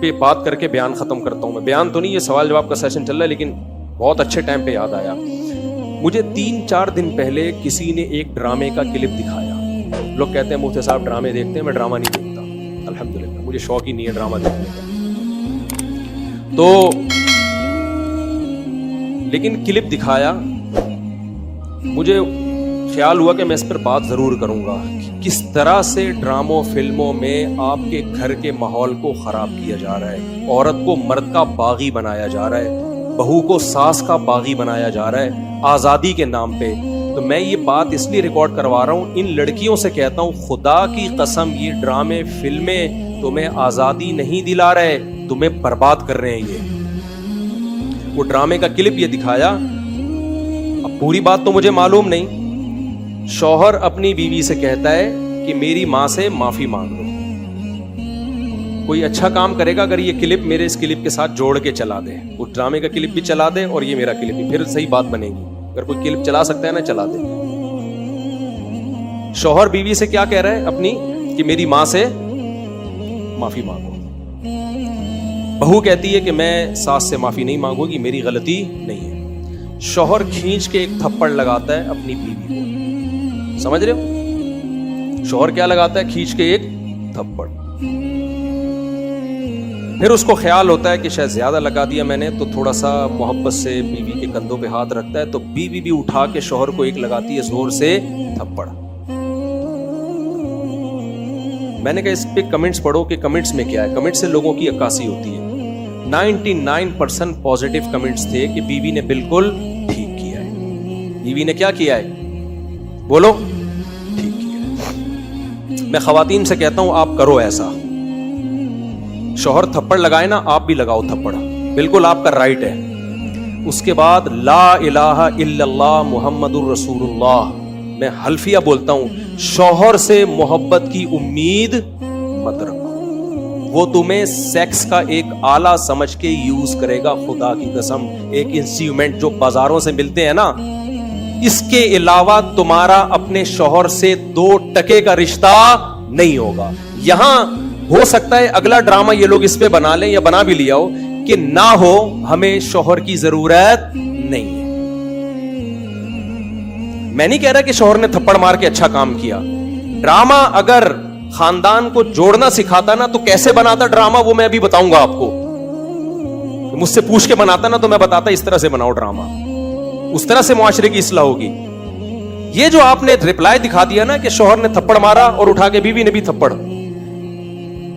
पे बात करके बयान खत्म करता हूं। मैं बयान तो नहीं, ये सवाल जवाब का सेशन चल रहा है, लेकिन बहुत अच्छे टाइम पे याद आया मुझे। 3-4 दिन पहले किसी ने एक ड्रामे का क्लिप दिखाया। लोग कहते हैं मुफ्ती साहब ड्रामे देखते हैं, मैं ड्रामा नहीं देखता अल्हम्दुलिल्लाह, मुझे शौक ही नहीं है ड्रामा देखने का। तो लेकिन क्लिप दिखाया, मुझे ख्याल हुआ कि मैं इस पर बात जरूर करूंगा कि किस तरह से ड्रामों फिल्मों में आपके घर के माहौल को खराब किया जा रहा है, औरत को मर्द का बागी बनाया जा रहा है, बहू को सास का बागी बनाया जा रहा है आजादी के नाम पे। तो मैं ये बात इसलिए रिकॉर्ड करवा रहा हूँ, इन लड़कियों से कहता हूँ खुदा की कसम ये ड्रामे फिल्में तुम्हें आजादी नहीं दिला रहे, तुम्हें बर्बाद कर रहे हैं। ये वो ड्रामे का क्लिप ये दिखाया, अब पूरी बात तो मुझे मालूम नहीं। शौहर अपनी बीवी से कहता है कि मेरी मां से माफी मांग लो। कोई अच्छा काम करेगा अगर ये क्लिप मेरे इस क्लिप के साथ जोड़ के चला दे, वो ड्रामे का क्लिप भी चला दे और ये मेरा क्लिप भी, फिर सही बात बनेगी। अगर कोई क्लिप चला सकता है ना, चला दे। शौहर बीवी से क्या कह रहा है अपनी, कि मेरी मां से माफी मांगो। बहू कहती है कि मैं सास से माफी नहीं मांगूंगी, मेरी गलती नहीं है। शौहर खींच के एक थप्पड़ लगाता है अपनी बीवी को, समझ रहे हो? शौहर क्या लगाता है? खींच के एक थप्पड़। फिर उसको ख्याल होता है कि शायद ज्यादा लगा दिया मैंने, तो थोड़ा सा मोहब्बत से बीवी के कंधों पे हाथ रखता है, तो बीवी भी उठा के शौहर को एक लगाती है जोर से थप्पड़। मैंने कहा इस पे कमेंट्स पढ़ो कि कमेंट्स में क्या है। कमेंट्स से लोगों की अक्कासी होती है। 99% पॉजिटिव कमेंट्स थे कि बीवी ने बिल्कुल ठीक किया है। बीवी ने क्या किया है? बोलो, ठीक किया है। मैं खवातीन से कहता हूं आप करो ऐसा। शौहर थप्पड़ लगाए ना, आप भी लगाओ थप्पड़, बिल्कुल आपका राइट है। उसके बाद ला इलाहा इल्लल्लाह मुहम्मदुर रसूलुल्लाह, मैं हल्फिया बोलता हूं, शौहर से मोहब्बत की उम्मीद मत रखो। वो तुम्हें सेक्स का एक आला समझ के यूज करेगा, खुदा की कसम। एक इंस्ट्रूमेंट जो बाजारों से मिलते हैं ना, इसके अलावा तुम्हारा अपने शौहर से 2 टके का रिश्ता नहीं होगा। यहां हो सकता है अगला ड्रामा ये लोग इस पे बना लें, या बना भी लिया हो कि ना हो, हमें शौहर की जरूरत नहीं है। मैं नहीं कह रहा कि शौहर ने थप्पड़ मार के अच्छा काम किया। ड्रामा अगर खानदान को जोड़ना सिखाता ना, तो कैसे बनाता ड्रामा वो मैं अभी बताऊंगा आपको। मुझसे पूछ के बनाता ना, तो मैं बताता इस तरह से बनाओ ड्रामा, उस तरह से मुआशरे की इस्लाह होगी। ये जो आपने रिप्लाई दिखा दिया ना कि शौहर ने थप्पड़ मारा और उठा के बीवी ने भी थप्पड़,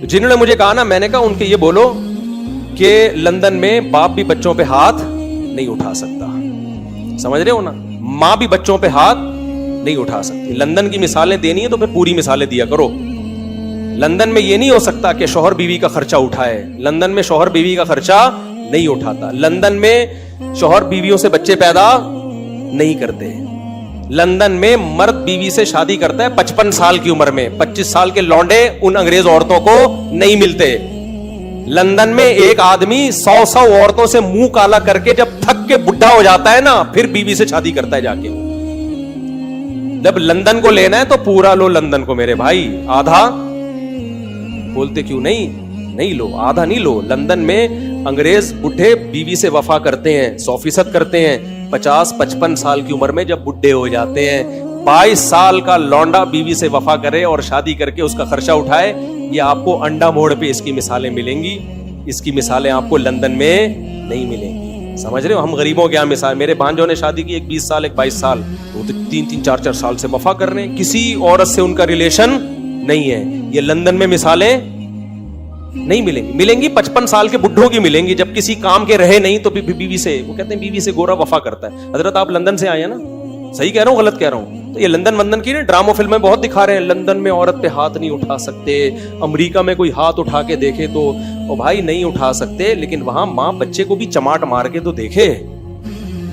जिन्होंने मुझे कहा ना, मैंने कहा उनके ये बोलो कि लंदन में बाप भी बच्चों पे हाथ नहीं उठा सकता, समझ रहे हो ना? मां भी बच्चों पे हाथ नहीं उठा सकती। लंदन की मिसालें देनी है तो फिर पूरी मिसालें दिया करो। लंदन में ये नहीं हो सकता कि शौहर बीवी का खर्चा उठाए। लंदन में शौहर बीवी का खर्चा नहीं उठाता। लंदन में शौहर बीवियों से बच्चे पैदा नहीं करते। लंदन में मर्द बीवी से शादी करता है 55 साल की उम्र में। 25 साल के लौंडे उन अंग्रेज औरतों को नहीं मिलते। लंदन में एक आदमी 100 औरतों से मुंह काला करके जब थक के बुढ़ा हो जाता है ना, फिर बीवी से शादी करता है जाके। जब लंदन को लेना है तो पूरा लो लंदन को मेरे भाई, आधा बोलते क्यों नहीं लो, आधा नहीं लो। लंदन में अंग्रेज बुढ़े बीवी से वफा करते हैं, 100% करते हैं। 50-55 साल की उम्र में जब बुढ़े हो जाते हैं, 22 साल का लौंडा बीवी से वफा करे और शादी करके उसका खर्चा उठाए, ये आपको अंडा मोड़ पे इसकी मिसालें मिलेंगी। इसकी मिसालें आपको लंदन में नहीं मिलेंगी, समझ रहे हो? हम गरीबों के यहाँ मिसाल, मेरे भांजों ने शादी की, एक 20 साल एक 22 साल, वो तो 3-3 4-4 साल से वफा कर रहे हैं, किसी औरत से उनका रिलेशन नहीं है। ये लंदन में मिसालें नहीं मिलेंगी। मिलेंगी 55 साल के बुढ़ों की मिलेंगी, जब किसी काम के रहे नहीं तो बीवी से, वो कहते हैं बीवी से गोरा वफा करता है। हजरत आप लंदन से आए हैं ना, सही कह रहा हूं गलत कह रहा हूं? तो ये लंदन वंदन की ना ड्रामा फिल्में बहुत दिखा रहे हैं, लंदन में औरत पे हाथ नहीं उठा सकते, अमेरिका में कोई हाथ उठा के देखे तो ओ भाई नहीं उठा सकते, लेकिन वहां माँ बच्चे को भी चमाट मार के तो देखे।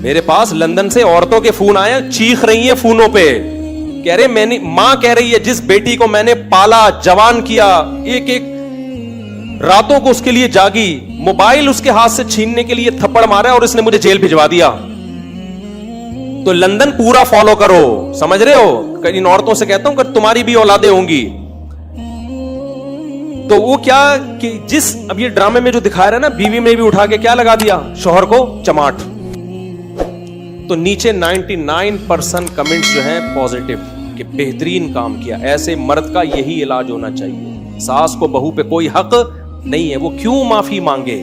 मेरे पास लंदन से औरतों के फोन आए, चीख रही है फोनों पे, कह रहे मैंने, माँ कह रही है जिस बेटी को मैंने पाला, जवान किया, एक एक रातों को उसके लिए जागी, मोबाइल उसके हाथ से छीनने के लिए थप्पड़ मारा और इसने मुझे जेल भिजवा दिया। तो लंदन पूरा फॉलो करो, समझ रहे हो? इन औरतों से कहता हूं कि तुम्हारी भी औलादे होंगी, तो वो क्या कि जिस अब ये ड्रामे में जो दिखाया रहा है ना, बीवी में भी उठा के क्या लगा दिया, शौहर को चमाट। तो नीचे 99% कमेंट्स जो हैं पॉजिटिव कि बेहतरीन काम किया, ऐसे मर्द का यही इलाज होना चाहिए। सास को बहू पे कोई हक नहीं है, वो क्यों माफी मांगे।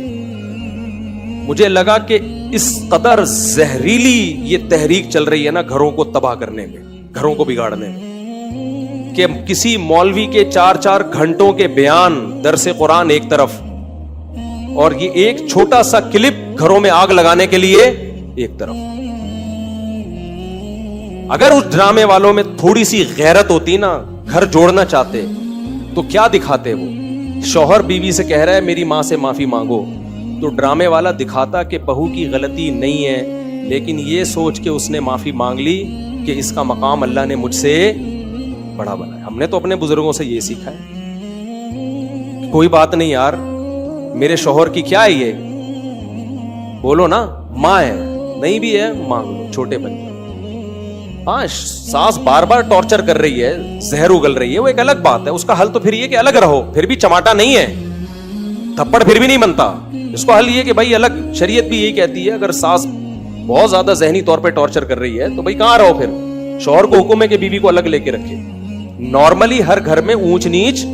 मुझे लगा कि इस कदर जहरीली ये तहरीक चल रही है ना घरों को तबाह करने में, घरों को बिगाड़ने में, कि किसी मौलवी के 4-4 घंटों के बयान, दरसे कुरान एक तरफ, और ये एक छोटा सा क्लिप घरों में आग लगाने के लिए एक तरफ। अगर उस ड्रामे वालों में थोड़ी सी गैरत होती ना, घर जोड़ना चाहते, तो क्या दिखाते वो। शौहर बीवी से कह रहा है मेरी मां से माफी मांगो, तो ड्रामे वाला दिखाता कि बहू की गलती नहीं है, लेकिन ये सोच के उसने माफी मांग ली कि इसका मकाम अल्लाह ने मुझसे बड़ा बनाया। हमने तो अपने बुजुर्गों से ये सीखा है, कोई बात नहीं यार, मेरे शौहर की क्या है ये, बोलो ना, मां है, नहीं भी है मांग लो, छोटे बच्चे। हाँ, सास बार बार टॉर्चर कर रही है, जहर उगल रही है, वो एक अलग बात है, उसका हल तो फिर ये कि अलग रहो, फिर भी चमाटा नहीं है, थप्पड़ फिर भी नहीं बनता। इसको हल ये कि भाई अलग, शरीयत भी यही कहती है, अगर सास बहुत ज्यादा जहनी तौर पे टॉर्चर कर रही है तो भाई कहां रहो, फिर शौहर को हुक्म है कि बीवी को अलग लेके रखे। नॉर्मली हर घर में ऊंच नीच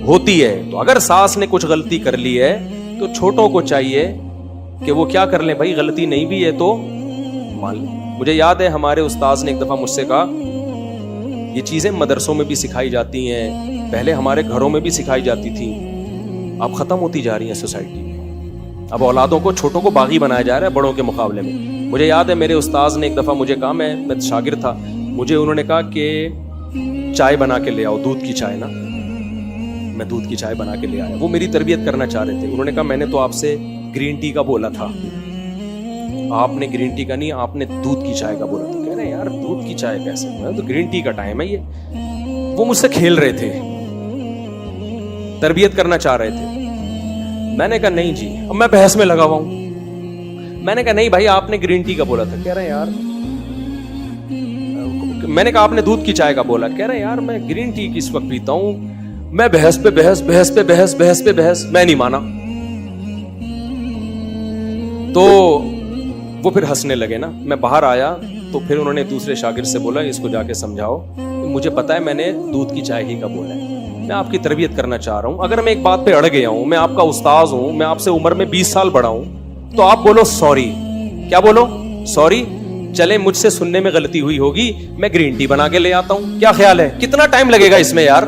होती है, तो अगर सास ने कुछ गलती कर ली है तो छोटों को चाहिए कि वो क्या कर ले, भाई गलती नहीं भी है तो मान ले। मुझे याद है हमारे उस्ताद ने एक दफा मुझसे कहा, ये चीजें मदरसों में भी सिखाई जाती हैं, पहले हमारे घरों में भी सिखाई जाती थी, अब खत्म होती जा रही है सोसाइटी में। अब औलादों को, छोटों को बागी बनाया जा रहा है बड़ों के मुकाबले में। मुझे याद है मेरे उस्ताद ने एक दफा मुझे कहा, मैं शागिर्द था, मुझे उन्होंने कहा कि चाय बना के ले आओ, दूध की चाय ना। मैं दूध की चाय बना के ले आया, वो मेरी तरबियत करना चाह रहे थे। उन्होंने कहा मैंने तो आपसे ग्रीन टी का बोला था, आपने ग्रीन टी का नहीं, आपने दूध की चाय का बोला था। कह रहे हैं यार दूध की चाय कैसे, मैं तो ग्रीन टी का टाइम है ये। वो मुझसे खेल रहे थे, तरबियत करना चाह रहे थे। मैंने कहा नहीं जी, अब मैं बहस में लगा हुआ हूं। मैंने कहा नहीं भाई, आपने ग्रीन टी का बोला था। कह रहे हैं यार, मैंने कहा आपने दूध की चाय का बोला। कह रहे हैं यार मैं ग्रीन टी किस वक्त पीता हूं, मैं बहस पे बहस, बहस पे बहस, बहस पे बहस, मैं नहीं माना। तो वो फिर हंसने लगे ना। मैं बाहर आया तो फिर उन्होंने दूसरे शागिर्द से बोला इसको जाके समझाओ, मुझे पता है मैंने दूध की चाय ही का बोला है, मैं आपकी तरबियत करना चाह रहा हूं। अगर मैं एक बात पे अड़ गया हूं, मैं आपका उस्ताद हूं, मैं आपसे उम्र में 20 साल बड़ा हूं, तो आप बोलो सॉरी। क्या बोलो? सॉरी। चले मुझसे सुनने में गलती हुई होगी, मैं ग्रीन टी बना के ले आता हूं, क्या ख्याल है? कितना टाइम लगेगा इसमें यार?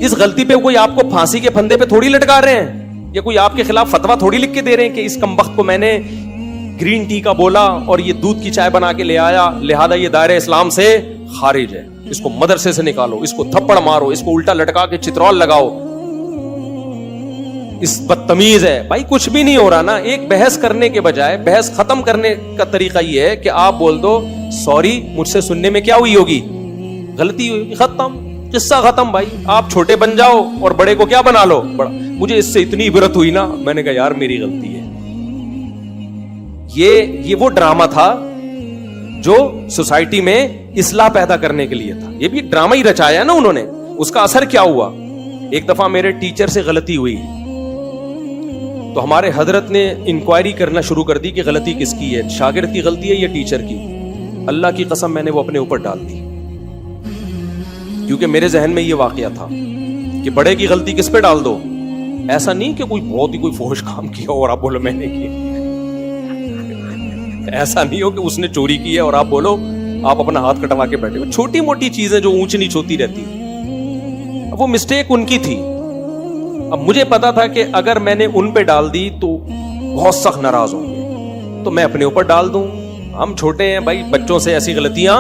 इस गलती पे कोई आपको फांसी के फंदे पे थोड़ी लटका रहे हैं, या कोई आपके खिलाफ फतवा थोड़ी लिख के दे रहे हैं कि इस कमबख्त को मैंने ग्रीन टी का बोला और ये दूध की चाय बना के ले आया, लिहाजा ये दायरे इस्लाम से खारिज है, इसको मदरसे से निकालो, इसको थप्पड़ मारो, इसको उल्टा लटका के चित्रौल लगाओ, इस बदतमीज है। भाई कुछ भी नहीं हो रहा ना। एक बहस करने के बजाय बहस खत्म करने का तरीका ये है कि आप बोल दो सॉरी, मुझसे सुनने में क्या हुई होगी, गलती हुई, खत्म, किस्सा खत्म। भाई आप छोटे बन जाओ और बड़े को क्या बना लो, बड़ा। मुझे इससे इतनी इबरत हुई ना, मैंने कहा यार मेरी गलती है। ये वो ड्रामा था जो सोसाइटी में इस्लाह पैदा करने के लिए था। ये भी ड्रामा ही रचाया ना उन्होंने। उसका असर क्या हुआ? एक दफा मेरे टीचर से गलती हुई तो हमारे हजरत ने इंक्वायरी करना शुरू कर दी कि गलती किसकी है, शागिर्द की गलती है या टीचर की। अल्लाह की कसम मैंने वो अपने ऊपर डाल दी, क्योंकि मेरे जहन में ये वाकया था कि बड़े की गलती किस पे डाल दो। ऐसा नहीं कि कोई बहुत ही कोई फोश काम किया और आप बोलो मैंने किया। ऐसा नहीं हो कि उसने चोरी की है और आप बोलो, आप अपना हाथ कटवा के बैठे हो। छोटी मोटी चीजें जो ऊंच नीच होती रहती, वो मिस्टेक उनकी थी। अब मुझे पता था कि अगर मैंने उन पे डाल दी तो बहुत सख्त नाराज होंगे, तो मैं अपने ऊपर डाल दूं। हम छोटे हैं भाई, बच्चों से ऐसी गलतियां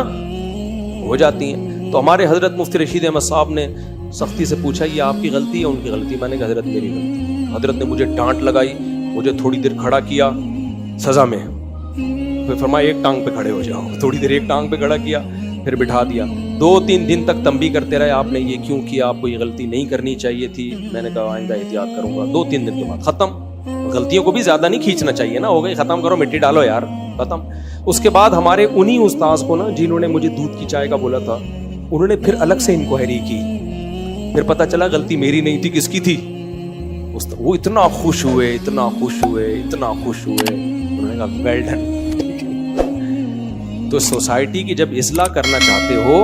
हो जाती हैं। तो हमारे हजरत मुफ्ती रशीद अहमद साहब ने सख्ती से पूछा ये आपकी गलती है उनकी गलती? मैंने कहा हजरत मेरी गलती। हजरत ने मुझे डांट लगाई, मुझे थोड़ी देर खड़ा किया सजा में, फिर फरमाया एक टांग पे खड़े हो जाओ। थोड़ी देर एक टांग पे खड़ा किया, फिर बिठा दिया। 2-3 दिन तक तंबी करते रहे, आपने ये क्यों किया, आपको ये गलती नहीं करनी चाहिए थी। मैंने कहा आइंदा एहतियात करूंगा। 2-3 दिन के बाद खत्म। गलतियों को भी ज्यादा नहीं खींचना चाहिए ना, हो गई खत्म करो, मिट्टी डालो यार, खत्म। उसके बाद हमारे उन्हीं उस्ताद को ना, जिन्होंने मुझे दूध की चाय का बोला था, उन्होंने फिर अलग से इंक्वायरी की, फिर पता चला गलती मेरी नहीं थी, किसकी थी? वो इतना खुश हुए, इतना खुश हुए, इतना खुश हुए। उन्होंने कहा वेल डन। तो सोसाइटी की जब इस्लाह करना चाहते हो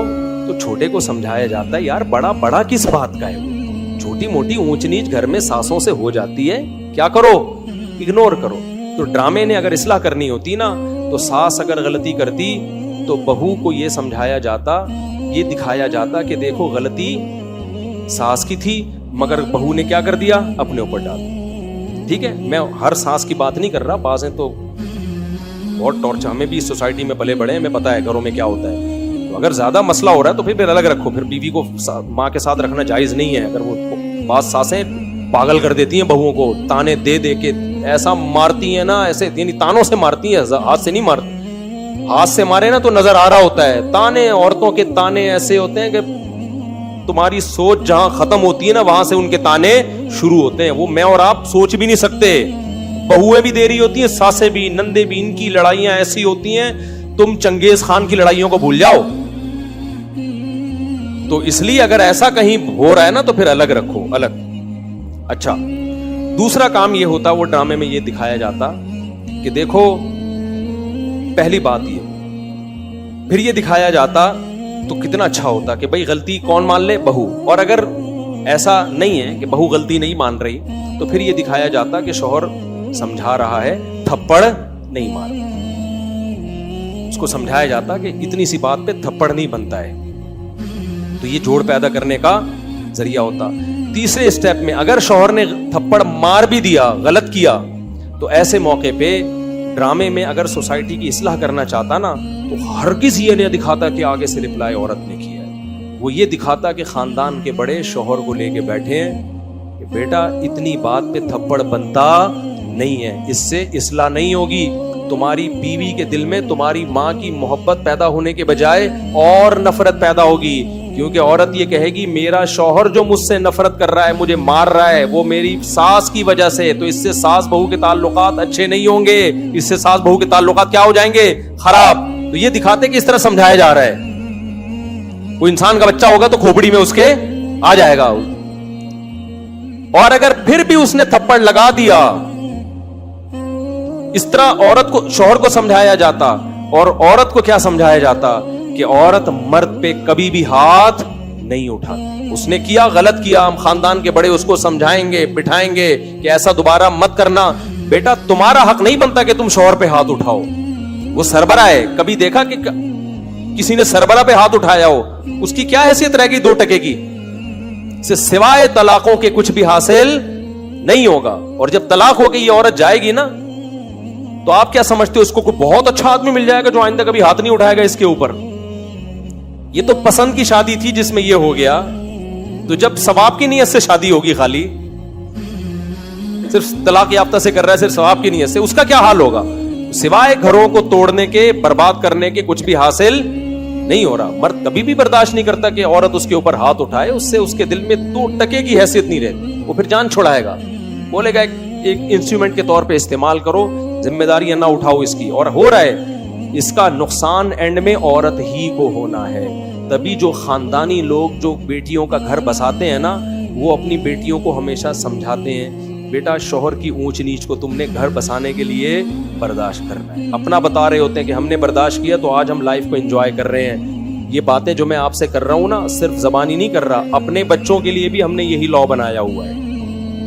तो छोटे को समझाया जाता है, यार बड़ा बड़ा किस बात का है, वो छोटी मोटी ऊंच नीच घर में सासों से हो जाती है, क्या करो, इग्नोर करो। तो ड्रामे ने अगर इस्लाह करनी होती ना, तो सास अगर गलती करती तो बहू को ये समझाया जाता, ये दिखाया जाता कि देखो गलती सास की थी, मगर बहू ने क्या कर दिया, अपने ऊपर डाल। ठीक है, मैं हर सास की बात नहीं कर रहा, बाज़ें तो बहुत टॉर्चर, हमें भी इस सोसाइटी में पले बड़े हैं, हमें पता है घरों में क्या होता है। तो अगर ज्यादा मसला हो रहा है तो फिर अलग रखो, फिर बीवी को माँ के साथ रखना जायज नहीं है। अगर वो बात सासें पागल कर देती हैं बहुओं को, ताने दे दे के ऐसा मारती हैं ना, ऐसे यानी तानों से मारती हैं, हाथ से नहीं मारती। हाथ से मारे ना तो नजर आ रहा होता है, ताने, औरतों के ताने ऐसे होते हैं कि तुम्हारी सोच जहां खत्म होती है ना, वहां से उनके ताने शुरू होते हैं। वो मैं और आप सोच भी नहीं सकते। बहुएं भी दे रही होती हैं, सासें भी, नंदे भी, इनकी लड़ाइयां ऐसी होती हैं, तुम चंगेज खान की लड़ाइयों को भूल जाओ। तो इसलिए अगर ऐसा कहीं हो रहा है ना तो फिर अलग रखो, अलग। अच्छा, दूसरा काम ये होता, वो ड्रामे में ये दिखाया जाता कि देखो, पहली बात ये, फिर ये दिखाया जाता तो कितना अच्छा होता कि भाई गलती कौन मान ले, बहू। और अगर ऐसा नहीं है कि बहू गलती नहीं मान रही, तो फिर ये दिखाया जाता कि शौहर समझा रहा है, थप्पड़ नहीं मार। उसको समझाया जाता कि इतनी सी बात पे थप्पड़ नहीं बनता है। तो ये जोड़ पैदा करने का जरिया होता। तीसरे स्टेप में अगर शौहर ने थप्पड़ मार भी दिया, गलत किया, तो ऐसे मौके पे ड्रामे में अगर सोसाइटी की इस्लाह करना चाहता ना, तो हरगिज़ ये नहीं दिखाता कि आगे से रिप्लाई औरत ने किया है। वो ये दिखाता कि खानदान के बड़े शौहर को लेके बैठे हैं कि बेटा इतनी बात पे थप्पड़ बनता नहीं है, इससे इस्लाह नहीं होगी। तुम्हारी बीवी के दिल में तुम्हारी माँ की मोहब्बत पैदा होने के बजाय और नफरत पैदा होगी, क्योंकि औरत ये कहेगी मेरा शौहर जो मुझसे नफरत कर रहा है, मुझे मार रहा है, वो मेरी सास की वजह से। तो इससे सास बहू के ताल्लुकात अच्छे नहीं होंगे, इससे सास बहू के ताल्लुकात क्या हो जाएंगे, खराब। तो ये दिखाते कि इस तरह समझाया जा रहा है। कोई इंसान का बच्चा होगा तो खोपड़ी में उसके आ जाएगा। और अगर फिर भी उसने थप्पड़ लगा दिया, इस तरह औरत को, शौहर को समझाया जाता। और औरत को क्या समझाया जाता कि औरत मर्द पे कभी भी हाथ नहीं उठाती। उसने किया, गलत किया, हम खानदान के बड़े उसको समझाएंगे, बिठाएंगे कि ऐसा दोबारा मत करना। बेटा तुम्हारा हक नहीं बनता कि तुम शौहर पे हाथ उठाओ। वो सरबरा है, कभी देखा कि किसी ने सरबरा पे हाथ उठाया हो? उसकी क्या हैसियत रहेगी 2 टके की? सिवाय तलाकों के कुछ भी हासिल नहीं होगा। और जब तलाक होके ये औरत जाएगी ना, तो आप क्या समझते हो, उसको कोई बहुत अच्छा आदमी मिल जाएगा जो आइंदा कभी हाथ नहीं उठाएगा इसके ऊपर? ये तो पसंद की शादी थी जिसमें ये हो गया। तो जब सवाब की नीयत से शादी होगी, खाली सिर्फ तलाक याफ्ता से कर रहा है, सिर्फ सवाब की नीयत से, उसका क्या हाल होगा? सिवाय घरों को तोड़ने के, बर्बाद करने के कुछ भी हासिल नहीं हो रहा। मर्द कभी भी बर्दाश्त नहीं करता कि औरत उसके ऊपर हाथ उठाए, उससे उसके दिल में 2 टके की हैसियत नहीं रहती। वो फिर जान छुड़ाएगा, बोलेगा एक इंस्ट्रूमेंट के तौर पे इस्तेमाल करो, जिम्मेदारियां ना उठाओ इसकी। और हो रहा है, इसका नुकसान एंड में औरत ही को होना है। तभी जो खानदानी लोग जो बेटियों का घर बसाते हैं ना, वो अपनी बेटियों को हमेशा समझाते हैं, बेटा शौहर की ऊंच नीच को तुमने घर बसाने के लिए बर्दाश्त करना है। अपना बता रहे होते हैं कि हमने बर्दाश्त किया तो आज हम लाइफ को एंजॉय कर रहे हैं। ये बातें जो मैं आपसे कर रहा हूं ना, सिर्फ जबानी नहीं कर रहा, अपने बच्चों के लिए भी हमने यही लॉ बनाया हुआ है।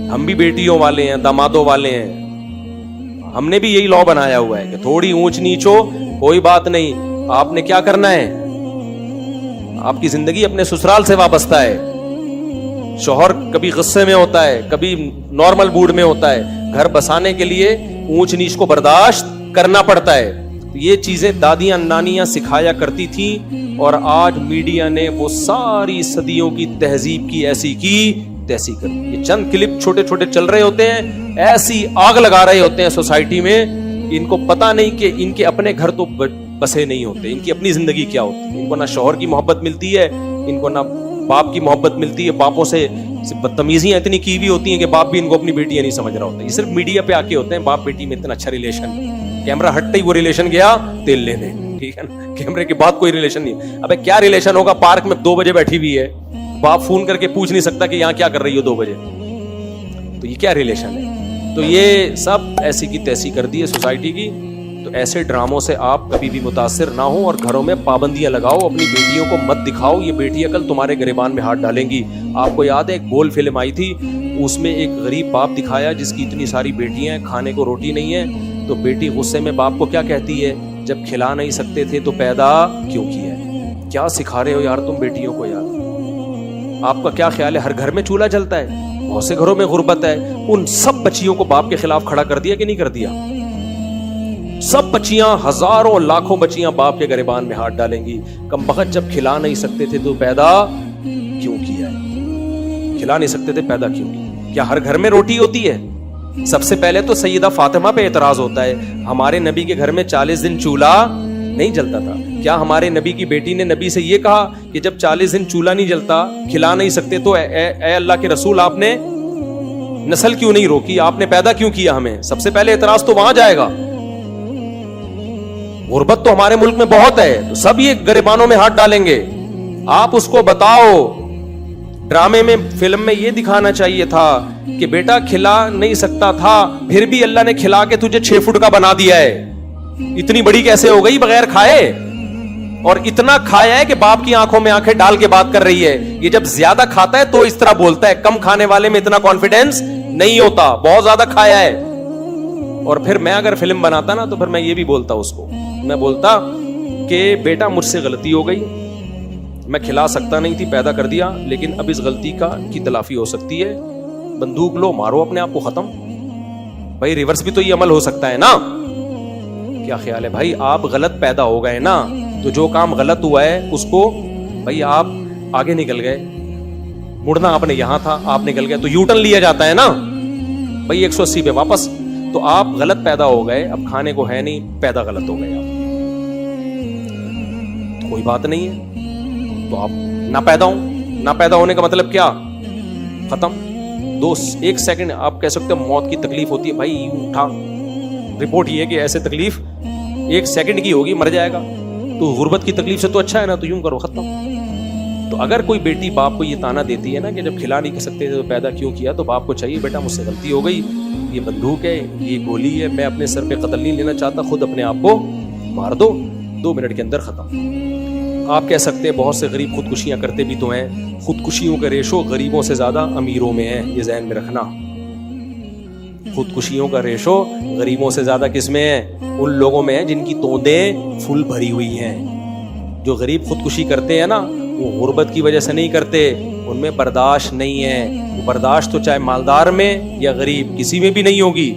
हम भी बेटियों वाले हैं, दामादों वाले हैं, हमने भी यही लॉ बनाया हुआ है कि थोड़ी ऊंच नीच हो कोई बात नहीं, आपने क्या करना है, आपकी जिंदगी अपने ससुराल से वाबस्ता है। शौहर कभी गुस्से में होता है, कभी नॉर्मल मूड में होता है, घर बसाने के लिए ऊंच नीच को बर्दाश्त करना पड़ता है। तो ये चीजें दादियां नानियां सिखाया करती थी, और आज मीडिया ने वो सारी सदियों की तहजीब की ऐसी की तैसी कर। ये चंद क्लिप छोटे छोटे चल रहे होते हैं, ऐसी आग लगा रहे होते हैं सोसाइटी में, इनको पता नहीं कि इनके अपने घर तो बसे नहीं होते, इनकी अपनी जिंदगी क्या होती है। इनको ना शौहर की मोहब्बत मिलती है, इनको ना बाप की मोहब्बत मिलती है। बापों से बदतमीजियां इतनी की हुई होती हैं कि बाप भी इनको अपनी बेटियां नहीं समझ रहा होता। ये सिर्फ मीडिया पे आके होते हैं, बाप बेटी में इतना अच्छा रिलेशन, कैमरा हटते ही वो रिलेशन गया तेल लेने, ठीक है ना, कैमरे के बाद कोई रिलेशन नहीं। अबे क्या रिलेशन होगा, पार्क में 2 बजे बैठी हुई है, बाप फोन करके पूछ नहीं सकता कि यहाँ क्या कर रही हो 2 बजे। तो ये क्या रिलेशन है? तो ये सब ऐसी की तैसी कर दी है सोसाइटी की। तो ऐसे ड्रामों से आप कभी भी मुतासिर ना हो और घरों में पाबंदियां लगाओ, अपनी बेटियों को मत दिखाओ। ये बेटियां कल तुम्हारे गिरेबान में हाथ डालेंगी। आपको याद है एक बोल फिल्म आई थी, उसमें एक गरीब बाप दिखाया जिसकी इतनी सारी बेटियां हैं, खाने को रोटी नहीं है। तो बेटी गुस्से में बाप को क्या कहती है, जब खिला नहीं सकते थे तो पैदा क्यों किया? क्या सिखा रहे हो यार तुम बेटियों को यार? आपका क्या ख्याल है हर घर में चूल्हा जलता है? बहुत से घरों में गुर्बत है। उन सब बच्चियों को बाप के खिलाफ खड़ा कर दिया कि नहीं कर दिया? सब बच्चियां, हजारों लाखों बच्चियां बाप के गिरेबान में हाथ डालेंगी। कमबख्त जब खिला नहीं सकते थे तो पैदा क्यों किया? खिला नहीं सकते थे पैदा क्यों किया? क्या हर घर में रोटी होती है? सबसे पहले तो सैयदा फातिमा पे एतराज होता है, हमारे नबी के घर में 40 दिन चूल्हा नहीं जलता था। क्या हमारे नबी की बेटी ने नबी से ये कहा कि जब 40 दिन चूल्हा नहीं जलता, खिला नहीं सकते, तो ए अल्लाह के रसूल आपने नस्ल क्यों नहीं रोकी? आपने पैदा क्यों किया हमें? सबसे पहले एतराज तो वहां जाएगा। गुर्बत तो हमारे मुल्क में बहुत है, तो सब ये गिरेबानों में हाथ डालेंगे। आप उसको बताओ, ड्रामे में, फिल्म में ये दिखाना चाहिए था कि बेटा खिला नहीं सकता था, फिर भी अल्लाह ने खिला के तुझे 6 फुट का बना दिया है। इतनी बड़ी कैसे हो गई बगैर खाए? और इतना खाया है कि बाप की आंखों में आंखें डाल के बात कर रही है। ये जब ज्यादा खाता है तो इस तरह बोलता है, कम खाने वाले में इतना कॉन्फिडेंस नहीं होता, बहुत ज्यादा खाया है। और फिर मैं अगर फिल्म बनाता ना तो फिर मैं ये भी बोलता उसको, मैं बोलता कि बेटा मुझसे गलती हो गई, मैं खिला सकता नहीं थी, पैदा कर दिया, लेकिन अब इस गलती की तलाफी हो सकती है। बंदूक लो, मारो अपने आप को खत्म। भाई रिवर्स भी तो ये अमल हो सकता है ना? क्या ख्याल है भाई? आप गलत पैदा हो गए ना, तो जो काम गलत हुआ है उसको, भाई आप आगे निकल गए, मुड़ना आपने यहां था, आप निकल गए, तो यू टर्न लिया जाता है ना भाई, 180 पे वापस। तो आप गलत पैदा हो गए, अब खाने को है नहीं, पैदा गलत हो गए आप, तो कोई बात नहीं है। तो आप ना पैदा हो, ना पैदा होने का मतलब क्या? खत्म। 1 सेकंड आप कह सकते हो मौत की तकलीफ होती है, भाई उठा, रिपोर्ट ये है कि ऐसे तकलीफ 1 सेकंड की होगी, मर जाएगा। तो गुर्बत की तकलीफ से तो अच्छा है ना, तो यूं करो, खत्म। तो अगर कोई बेटी बाप को ये ताना देती है ना कि जब खिला नहीं सकते थे तो पैदा क्यों किया, तो बाप को चाहिए, बेटा मुझसे गलती हो गई, ये बंदूक है, ये गोली है, मैं अपने सर पे कत्ल नहीं लेना चाहता, खुद अपने आप को मार दो, 2 मिनट के अंदर खत्म। आप कह सकते हैं बहुत से गरीब खुदकुशियां करते भी तो हैं, खुदकुशियों का रेशो गरीबों से ज्यादा अमीरों में है, ये ज़हन में रखना। खुदकुशियों का रेशो गरीबों से ज्यादा किस में है? उन लोगों में है जिनकी तोंदें फुल भरी हुई हैं। जो गरीब खुदकुशी करते हैं ना, वो गुर्बत की वजह से नहीं करते, उनमें बर्दाश्त नहीं है। वो बर्दाश्त तो चाहे मालदार में या गरीब किसी में भी नहीं होगी,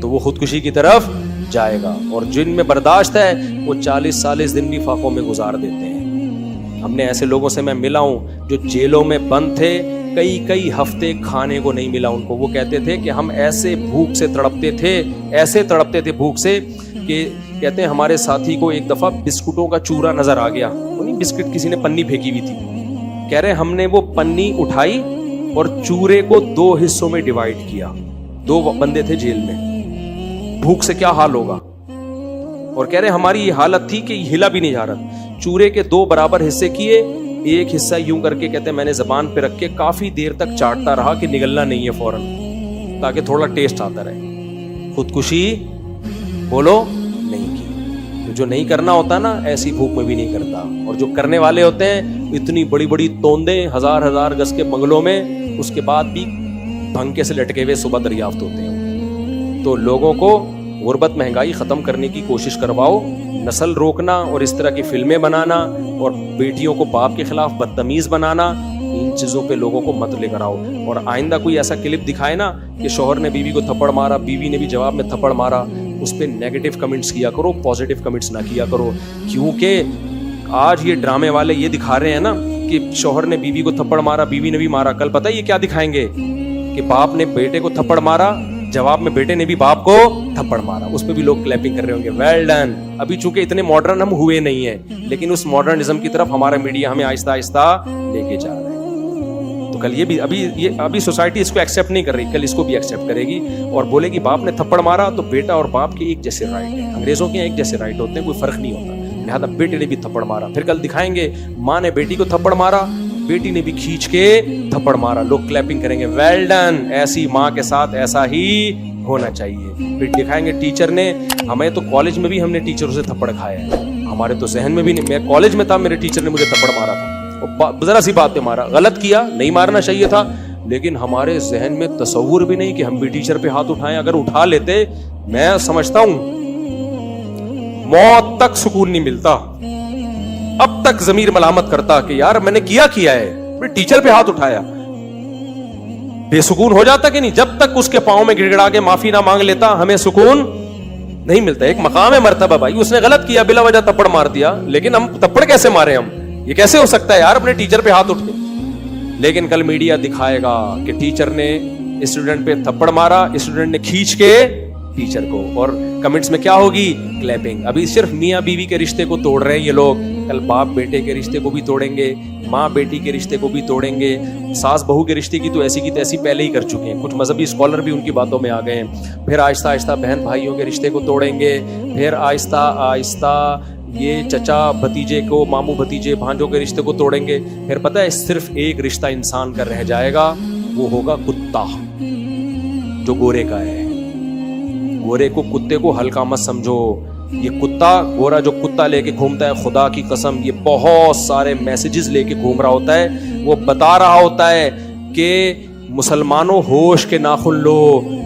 तो वो खुदकुशी की तरफ जाएगा। और जिनमें बर्दाश्त है वो 40-40 दिन भी फाकों में गुजार देते हैं। हमने ऐसे लोगों से मैं मिला हूं जो जेलों में बंद थे, कई हफ्ते खाने को नहीं मिला उनको। वो कहते थे कि हम ऐसे भूख से तड़पते थे, ऐसे तड़पते थे भूख से कि कहते हैं हमारे साथी को एक दफा बिस्कुटों का चूरा नजर आ गया। वो नहीं बिस्किट किसी ने पन्नी फेंकी हुई थी, कह रहे हमने वो पन्नी उठाई और चूरे को 2 हिस्सों में डिवाइड किया। 2 बंदे थे जेल में, भूख से क्या हाल होगा। और कह रहे हमारी ये हालत थी कि हिला भी नहीं जा रहा। चूरे के 2 बराबर हिस्से किए, एक हिस्सा यूं करके कहते मैंने जबान पे रख के काफी देर तक चाटता रहा कि निगलना नहीं है फौरन, ताकि थोड़ा टेस्ट आता रहे। खुदकुशी बोलो नहीं की। तो जो नहीं करना होता ना, ऐसी भूख में भी नहीं करता। और जो करने वाले होते हैं इतनी बड़ी बड़ी तोंदे, 1000 गज के बंगलों में, उसके बाद भी भंके से लटके हुए सुबह दरियाफ्त होते हैं। तो लोगों को गुर्बत महंगाई ख़त्म करने की कोशिश करवाओ। नस्ल रोकना और इस तरह की फिल्में बनाना और बेटियों को बाप के खिलाफ बदतमीज़ बनाना, इन चीज़ों पे लोगों को मत लेकर आओ। और आइंदा कोई ऐसा क्लिप दिखाए ना कि शौहर ने बीवी को थप्पड़ मारा, बीवी ने भी जवाब में थप्पड़ मारा, उस पर नेगेटिव कमेंट्स किया करो, पॉजिटिव कमेंट्स ना किया करो। क्योंकि आज ये ड्रामे वाले ये दिखा रहे हैं ना कि शौहर ने बीवी को थप्पड़ मारा, बीवी ने भी मारा। कल पता है ये क्या दिखाएंगे कि बाप ने बेटे को थप्पड़ मारा, जवाब में बेटे ने भी बाप को थप्पड़ मारा। उसमें भी लोग क्लैपिंग कर रहे होंगे, वेल डन। अभी चूंकि इतने मॉडर्न हम हुए नहीं हैं, लेकिन उस मॉडर्निज्म की तरफ हमारा मीडिया हमें आहिस्ता आहिस्ता लेके जा रहा है। तो कल ये भी अभी सोसाइटी इसको एक्सेप्ट नहीं कर रही, कल इसको भी एक्सेप्ट करेगी और बोलेगी बाप ने थप्पड़ मारा तो बेटा और बाप के एक जैसे राइट है। अंग्रेजों के एक जैसे राइट होते हैं, कोई फर्क नहीं होता, लिहाजा बेटे ने भी थप्पड़ मारा। फिर कल दिखाएंगे माँ ने बेटी को थप्पड़ मारा बेटी ने भी खींच के थप्पड़ मारा, लोग क्लैपिंग करेंगे, वेल डन, ऐसी माँ के साथ ऐसा ही होना चाहिए। फिर दिखाएंगे टीचर ने, हमें तो कॉलेज में भी हमने टीचरों से थप्पड़ खाया है, हमारे तो जहन में भी नहीं, मैं कॉलेज में था मेरे टीचर ने मुझे थप्पड़ मारा था, जरा सी बात पे मारा, गलत किया, नहीं मारना चाहिए था, लेकिन हमारे जहन में तसव्वुर भी नहीं कि हम भी टीचर पे हाथ उठाएं। अगर उठा लेते, मैं समझता हूं मौत तक सुकून नहीं मिलता, अब तक ज़मीर मलामत करता कि यार मैंने किया है, टीचर पे हाथ उठाया, बेसुकून हो जाता कि नहीं। जब तक उसके पांव में गिड़गिड़ा के माफी ना मांग लेता, हमें सुकून नहीं मिलता। एक मकाम है मर्तबा भाई, उसने गलत किया, बिला वजह थप्पड़ मार दिया, लेकिन हम थप्पड़ कैसे मारे, हम ये कैसे हो सकता है यार, अपने टीचर पे हाथ उठे। लेकिन कल मीडिया दिखाएगा कि टीचर ने स्टूडेंट पे थप्पड़ मारा, स्टूडेंट ने खींच के टीचर को, और कमेंट्स में क्या होगी, क्लैपिंग। अभी सिर्फ मियां बीवी के रिश्ते को तोड़ रहे हैं ये लोग, कल बाप बेटे के रिश्ते को भी तोड़ेंगे, माँ बेटी के रिश्ते को भी तोड़ेंगे, सास बहू के रिश्ते की तो ऐसी की तैसी पहले ही कर चुके हैं, कुछ मजहबी स्कॉलर भी उनकी बातों में आ गए हैं। फिर आहिस्ता आहिस्ता बहन भाइयों के रिश्ते को तोड़ेंगे, फिर आहिस्ता आहिस्ता ये चचा भतीजे को, मामू भतीजे भांजों के रिश्ते को तोड़ेंगे। फिर पता है सिर्फ एक रिश्ता इंसान का रह जाएगा, वो होगा कुत्ता, जो गोरे का है। गोरे को, कुत्ते को हल्का मत समझो, ये कुत्ता, गोरा जो कुत्ता लेके घूमता है, खुदा की कसम ये बहुत सारे मैसेजेस लेके घूम रहा होता है, वो बता रहा होता है कि मुसलमानों होश के नाखुन लो,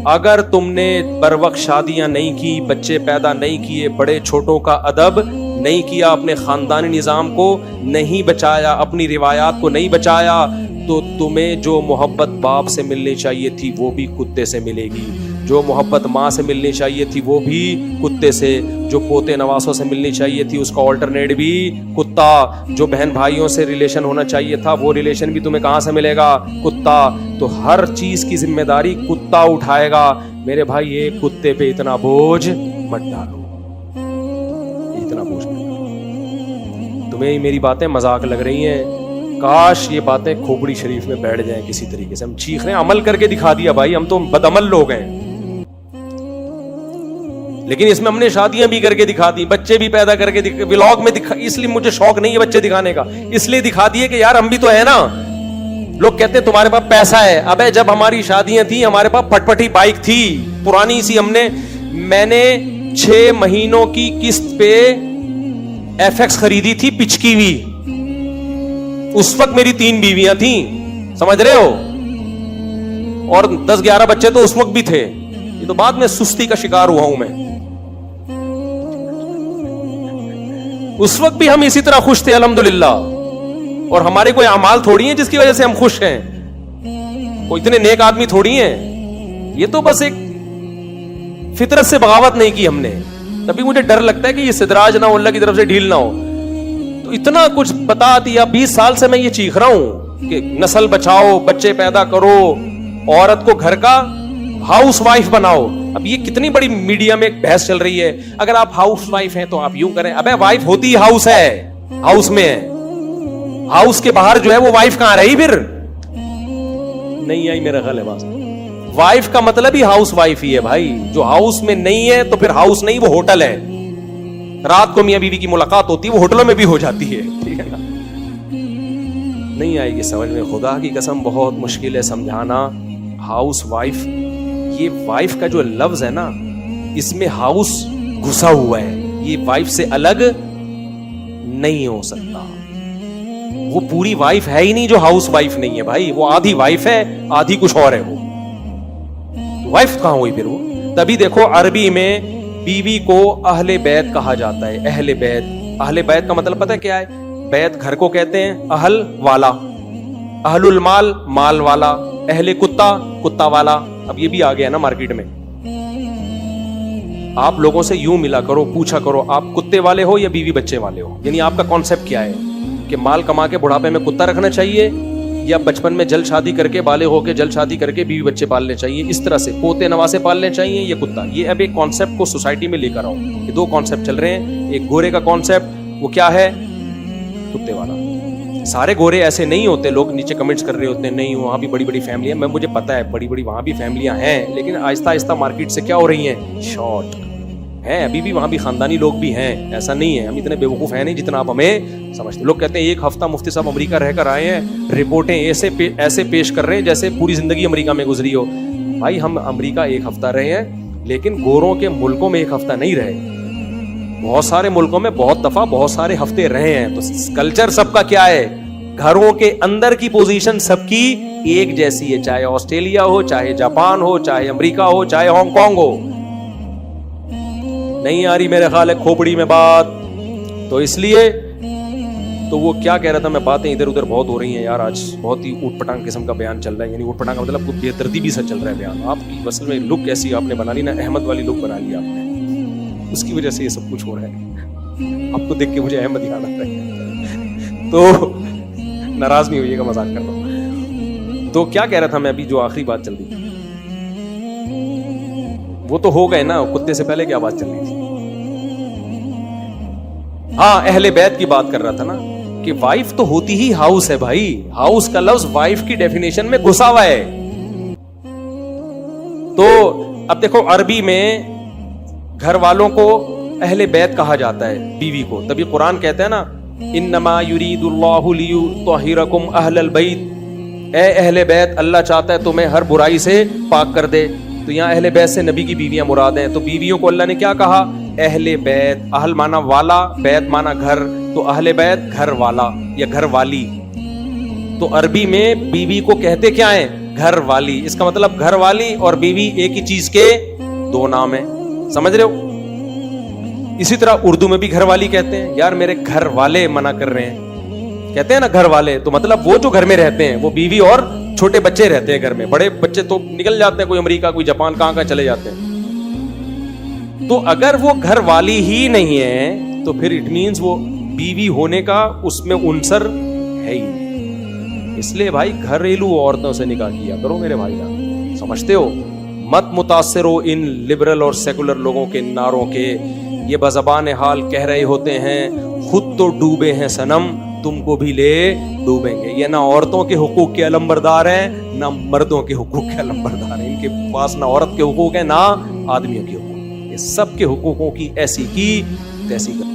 अगर तुमने बर वक्त शादियां नहीं की, बच्चे पैदा नहीं किए, बड़े छोटों का अदब नहीं किया, अपने खानदानी निज़ाम को नहीं बचाया, अपनी रिवायात को नहीं बचाया, तो तुम्हें जो मोहब्बत बाप से मिलनी चाहिए थी वो भी कुत्ते से मिलेगी, जो मोहब्बत माँ से मिलनी चाहिए थी वो भी कुत्ते से, जो पोते नवासों से मिलनी चाहिए थी उसका ऑल्टरनेट भी कुत्ता, जो बहन भाइयों से रिलेशन होना चाहिए था वो रिलेशन भी तुम्हें कहाँ से मिलेगा, कुत्ता। तो हर चीज की जिम्मेदारी कुत्ता उठाएगा। मेरे भाई ये कुत्ते पे इतना बोझ मत डालो, इतना बोझ मत डालो। तुम्हें मेरी बातें मजाक लग रही हैं, काश ये बातें खोपड़ी शरीफ में बैठ जाएं किसी तरीके से। हम चीख रहे हैं, अमल करके दिखा दिया भाई, हम तो बदअमल लोग हैं, लेकिन इसमें हमने शादियां भी करके दिखा दी, बच्चे भी पैदा करके व्लॉग में दिखा, इसलिए मुझे शौक नहीं है बच्चे दिखाने का, इसलिए दिखा दिए कि यार हम भी तो है ना। लोग कहते हैं तुम्हारे पास पैसा है, अबे जब हमारी शादियां थी हमारे पास फटफटी बाइक थी पुरानी सी, मैंने 6 महीनों की किस्त पे FX खरीदी थी पिचकी हुई, उस वक्त मेरी 3 बीवियां थी, समझ रहे हो, और 10-11 बच्चे तो उस वक्त भी थे। ये तो बाद में सुस्ती का शिकार हुआ हूं मैं, उस वक्त भी हम इसी तरह खुश थे अल्हम्दुलिल्लाह, और हमारे कोई अमाल थोड़ी है जिसकी वजह से हम खुश हैं, कोई इतने नेक आदमी थोड़ी हैं, ये तो बस एक फितरत से बगावत नहीं की हमने। तभी मुझे डर लगता है कि ये सिदराज ना हो, अल्लाह की तरफ से ढील ना हो। तो इतना कुछ बता दिया, 20 साल से मैं ये चीख रहा हूं कि नस्ल बचाओ, बच्चे पैदा करो, औरत को घर का हाउस वाइफ बनाओ। अब ये कितनी बड़ी मीडिया में बहस चल रही है, अगर आप हाउस वाइफ हैं तो आप यूं करें, अबे वाइफ होती ही हाउस है, हाउस में है, हाउस के बाहर जो है वो वाइफ कहां रही, फिर नहीं आई मेरा ख्याल है बात। वाइफ का मतलब ही हाउस वाइफ ही है भाई, जो हाउस में नहीं है तो फिर हाउस नहीं, वो होटल है। रात को मियां बीवी की मुलाकात होती है, वो होटलों में भी हो जाती है, ठीक है ना। नहीं आएगी समझ में, खुदा की कसम बहुत मुश्किल है समझाना। हाउस वाइफ, ये वाइफ का जो लफ्ज है ना, इसमें हाउस घुसा हुआ है, ये वाइफ से अलग नहीं हो सकता। वो पूरी वाइफ है ही नहीं जो हाउस वाइफ नहीं है भाई, वो आधी वाइफ है आधी कुछ और है। वो तो वाइफ कहां हुई फिर वो? तभी देखो अरबी में बीवी को अहले बैत कहा जाता है। अहले बैत, अहले बैत का मतलब पता है क्या है? बैत घर को कहते हैं, अहल वाला, अहलुल माल माल वाला, अहले कुत्ता कुत्ता वाला। अब ये भी आ गया ना मार्केट में। आप लोगों से यूं मिला करो, पूछा करो आप कुत्ते वाले हो या बीवी बच्चे वाले हो, यानी आपका कॉन्सेप्ट क्या है कि माल कमा के बुढ़ापे में कुत्ता रखना चाहिए या बचपन में जल्द शादी करके बाले होके जल्द शादी करके बीवी बच्चे पालने चाहिए, इस तरह से पोते नवासे पालने चाहिए ये कुत्ता। ये अब एक कॉन्सेप्ट को सोसाइटी में लेकर आओ। ये दो कॉन्सेप्ट चल रहे हैं। एक गोरे का कॉन्सेप्ट, वो क्या है? कुत्ते वाला। सारे गोरे ऐसे नहीं होते, लोग नीचे कमेंट्स कर रहे होते हैं नहीं वहां भी बड़ी बड़ी फैमिलियां, मैं मुझे पता है बड़ी बड़ी वहां भी फैमिलियां हैं, लेकिन आहिस्ता आहिस्ता मार्केट से क्या हो रही हैं, शॉर्ट। ہیں, ابھی بھی وہاں بھی خاندانی لوگ بھی ہیں, ایسا نہیں ہے, ہم اتنے بیوقوف ہیں نہیں جتنا آپ ہمیں سمجھتے. لوگ کہتے ہیں ایک ہفتہ مفتی صاحب امریکہ رہ کر آئے ہیں, رپورٹیں ایسے پیش کر رہے ہیں جیسے پوری زندگی امریکہ میں گزری ہو. بھائی ہم امریکہ ایک ہفتہ رہے ہیں, لیکن گوروں کے ملکوں میں ایک ہفتہ نہیں رہے, بہت سارے ملکوں میں بہت دفعہ بہت سارے ہفتے رہے ہیں. تو کلچر سب کا کیا ہے, گھروں کے اندر کی پوزیشن سب کی ایک جیسی ہے, چاہے آسٹریلیا ہو, چاہے جاپان ہو, چاہے امریکہ ہو, چاہے ہانگ کانگ ہو. نہیں آ رہی میرے خیال ہے کھوپڑی میں بات, تو اس لیے تو وہ کیا کہہ رہا تھا میں, باتیں ادھر ادھر بہت ہو رہی ہیں یار, آج بہت ہی اوٹ پٹانگ قسم کا بیان چل رہا ہے. یعنی اوٹ پٹانگ کا مطلب بے ترتیبی سے چل رہا ہے بیان. آپ کی اصل میں لک ایسی آپ نے بنا لی نا, احمد والی لک بنا لی آپ نے, اس کی وجہ سے یہ سب کچھ ہو رہا ہے. آپ کو دیکھ کے مجھے احمد یاد آ رہا ہے, تو ناراض نہیں ہوئیے گا, مذاق کر رہا ہوں. تو کیا کہہ رہا تھا میں ابھی, جو آخری بات چل رہی تھی وہ تو ہو گئے نا, کتے سے پہلے کیا بات چل رہی تھی. ہاں اہل بیت کی بات کر رہا تھا نا, کہ وائف تو ہوتی ہی ہاؤس ہے بھائی. ہاؤس کا لفظ وائف کی ڈیفینیشن میں گھسا ہوا ہے. تو اب دیکھو عربی میں گھر والوں کو اہل بیت کہا جاتا ہے, بیوی کو. تبھی قرآن کہتا ہے نا, انما یرید اللہ لیطہرکم اہل البیت, اے اہل بیت اللہ چاہتا ہے تمہیں ہر برائی سے پاک کر دے. تو یہاں اہل بیت سے نبی کی بیویاں مراد ہیں. تو بیویوں کو اللہ نے کیا کہا, اہل بیت. اہل مانا والا, بیت مانا گھر, تو اہل بیت گھر والا یا گھر والی. تو عربی میں بیوی کو کہتے کیا ہیں, گھر والی. اس کا مطلب گھر والی اور بیوی ایک ہی چیز کے دو نام ہیں, سمجھ رہے ہو. اسی طرح اردو میں بھی گھر والی کہتے ہیں. یار میرے گھر والے منع کر رہے ہیں, کہتے ہیں نا گھر والے, تو مطلب وہ جو گھر میں رہتے ہیں, وہ بیوی اور چھوٹے بچے رہتے ہیں گھر میں. بڑے بچے تو نکل جاتے ہیں, کوئی امریکہ کوئی جاپان, کہاں چلے جاتے ہیں. تو اگر وہ گھر والی ہی نہیں ہے تو پھر اٹ مینز وہ بیوی ہونے کا اس میں عنصر ہے ہی. اس لیے بھائی گھریلو عورتوں سے نکاح کیا کرو میرے بھائی جان, سمجھتے ہو. مت متاثر ہو ان لبرل اور سیکولر لوگوں کے نعروں کے. یہ بزبان حال کہہ رہے ہوتے ہیں خود تو ڈوبے ہیں صنم, تم کو بھی لے ڈوبیں گے. یہ نہ عورتوں کے حقوق کے علمبردار ہیں, نہ مردوں کے حقوق کے علمبردار ہیں. ان کے پاس نہ عورت کے حقوق ہیں نہ آدمیوں کے حقوق. یہ سب کے حقوقوں کی ایسی کی تیسی کر.